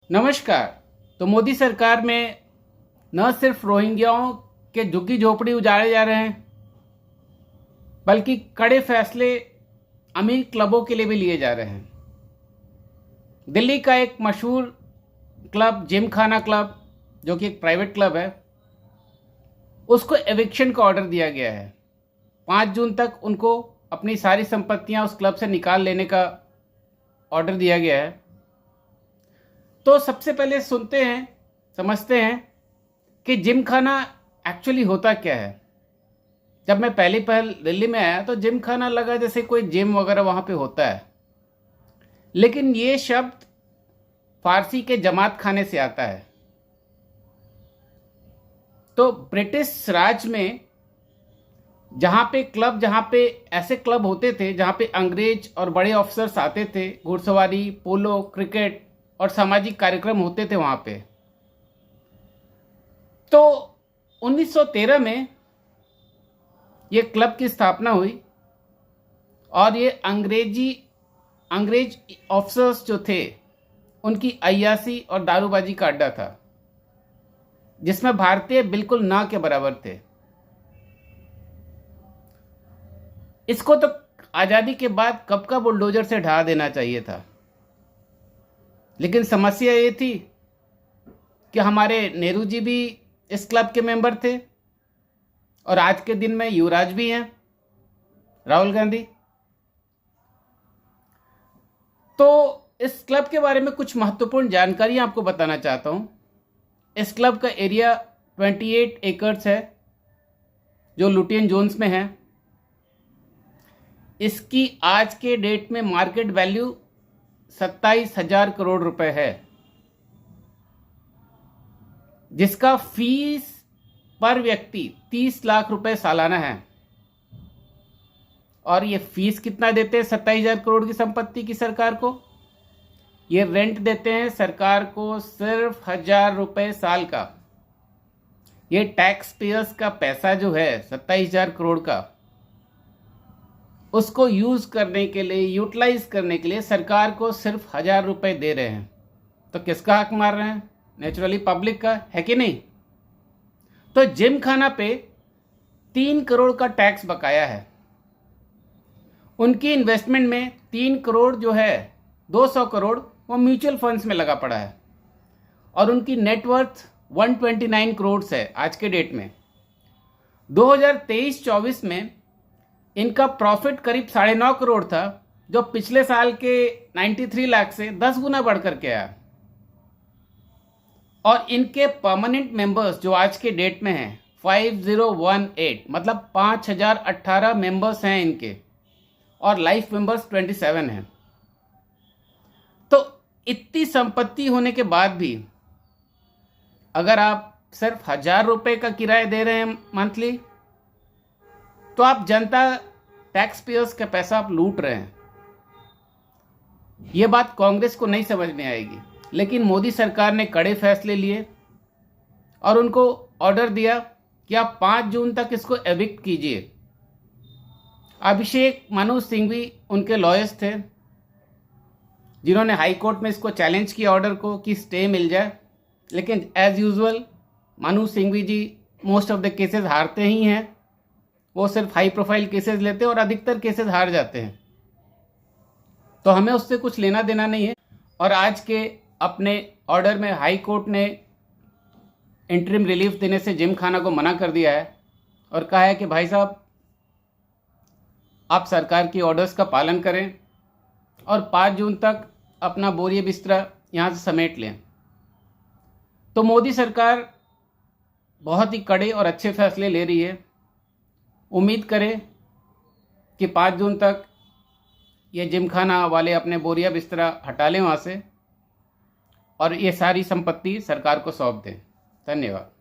नमस्कार। तो मोदी सरकार में न सिर्फ रोहिंग्याओं के झुग्गी झोपड़ी उजाड़े जा रहे हैं, बल्कि कड़े फैसले अमीर क्लबों के लिए भी लिए जा रहे हैं। दिल्ली का एक मशहूर क्लब जिम खाना क्लब, जो कि एक प्राइवेट क्लब है, उसको एविक्शन का ऑर्डर दिया गया है। 5 जून तक उनको अपनी सारी संपत्तियां उस क्लब से निकाल लेने का ऑर्डर दिया गया है। तो सबसे पहले समझते हैं कि जिम खाना एक्चुअली होता क्या है। जब मैं पहली दिल्ली में आया तो जिम खाना लगा जैसे कोई जिम वगैरह वहाँ पे होता है, लेकिन ये शब्द फारसी के जमात खाने से आता है। तो ब्रिटिश राज में जहाँ पे ऐसे क्लब होते थे जहाँ पे अंग्रेज और बड़े ऑफिसर्स आते थे, घुड़सवारी, पोलो, क्रिकेट और सामाजिक कार्यक्रम होते थे वहाँ पे। तो 1913 में ये क्लब की स्थापना हुई और ये अंग्रेज ऑफिसर्स जो थे उनकी अय्यासी और दारूबाजी का अड्डा था, जिसमें भारतीय बिल्कुल ना के बराबर थे। इसको तो आज़ादी के बाद कब का बुलडोजर से ढहा देना चाहिए था, लेकिन समस्या ये थी कि हमारे नेहरू जी भी इस क्लब के मेंबर थे और आज के दिन में युवराज भी हैं, राहुल गांधी। तो इस क्लब के बारे में कुछ महत्वपूर्ण जानकारी आपको बताना चाहता हूँ। इस क्लब का एरिया 28 एकर्स है, जो लुटियन जोन्स में है। इसकी आज के डेट में मार्केट वैल्यू 27,000 करोड़ रुपए है, जिसका फीस पर व्यक्ति 30 लाख रुपए सालाना है। और ये फीस कितना देते हैं 27,000 करोड़ की संपत्ति की सरकार को? ये रेंट देते हैं सरकार को सिर्फ 1,000 रुपए साल का। ये टैक्स पेयर्स का पैसा जो है 27,000 करोड़ का, उसको यूज करने के लिए, यूटिलाइज करने के लिए सरकार को सिर्फ 1,000 रुपए दे रहे हैं। तो किसका हक मार रहे हैं? नेचुरली पब्लिक का, है कि नहीं? तो जिम खाना पे 3 करोड़ का टैक्स बकाया है। उनकी इन्वेस्टमेंट में 3 करोड़ जो है, 200 करोड़ वो म्यूचुअल फंड्स में लगा पड़ा है और उनकी नेटवर्थ 129 करोड़ है आज के डेट में। 2023-24 में इनका प्रॉफिट करीब 9.5 करोड़ था, जो पिछले साल के 93 लाख से 10 गुना बढ़कर के आया। और इनके परमानेंट मेंबर्स जो आज के डेट में हैं 5018, मतलब 5018 मेंबर्स हैं इनके, और लाइफ मेंबर्स 27 हैं। तो इतनी संपत्ति होने के बाद भी अगर आप सिर्फ 1,000 रुपए का किराया दे रहे हैं मंथली, तो आप जनता, टैक्स पेयर्स का पैसा आप लूट रहे हैं। ये बात कांग्रेस को नहीं समझ में आएगी, लेकिन मोदी सरकार ने कड़े फैसले लिए और उनको ऑर्डर दिया कि आप 5 जून तक इसको एविक्ट कीजिए। अभिषेक मनु सिंघवी उनके लॉयर्स थे, जिन्होंने हाई कोर्ट में इसको चैलेंज किया ऑर्डर को कि स्टे मिल जाए, लेकिन as usual Manu Singhvi ji most of the cases हारते ही हैं। वो सिर्फ हाई प्रोफाइल केसेस लेते हैं और अधिकतर केसेस हार जाते हैं। तो हमें उससे कुछ लेना देना नहीं है। और आज के अपने ऑर्डर में हाई कोर्ट ने इंटरिम रिलीफ देने से जिम खाना को मना कर दिया है और कहा है कि भाई साहब, आप सरकार की ऑर्डर्स का पालन करें और 5 जून तक अपना बोरिया बिस्तरा यहाँ से समेट लें। तो मोदी सरकार बहुत ही कड़े और अच्छे फैसले ले रही है। उम्मीद करें कि 5 जून तक ये जिम खाना वाले अपने बोरिया बिस्तरा हटा लें वहाँ से और ये सारी संपत्ति सरकार को सौंप दें। धन्यवाद।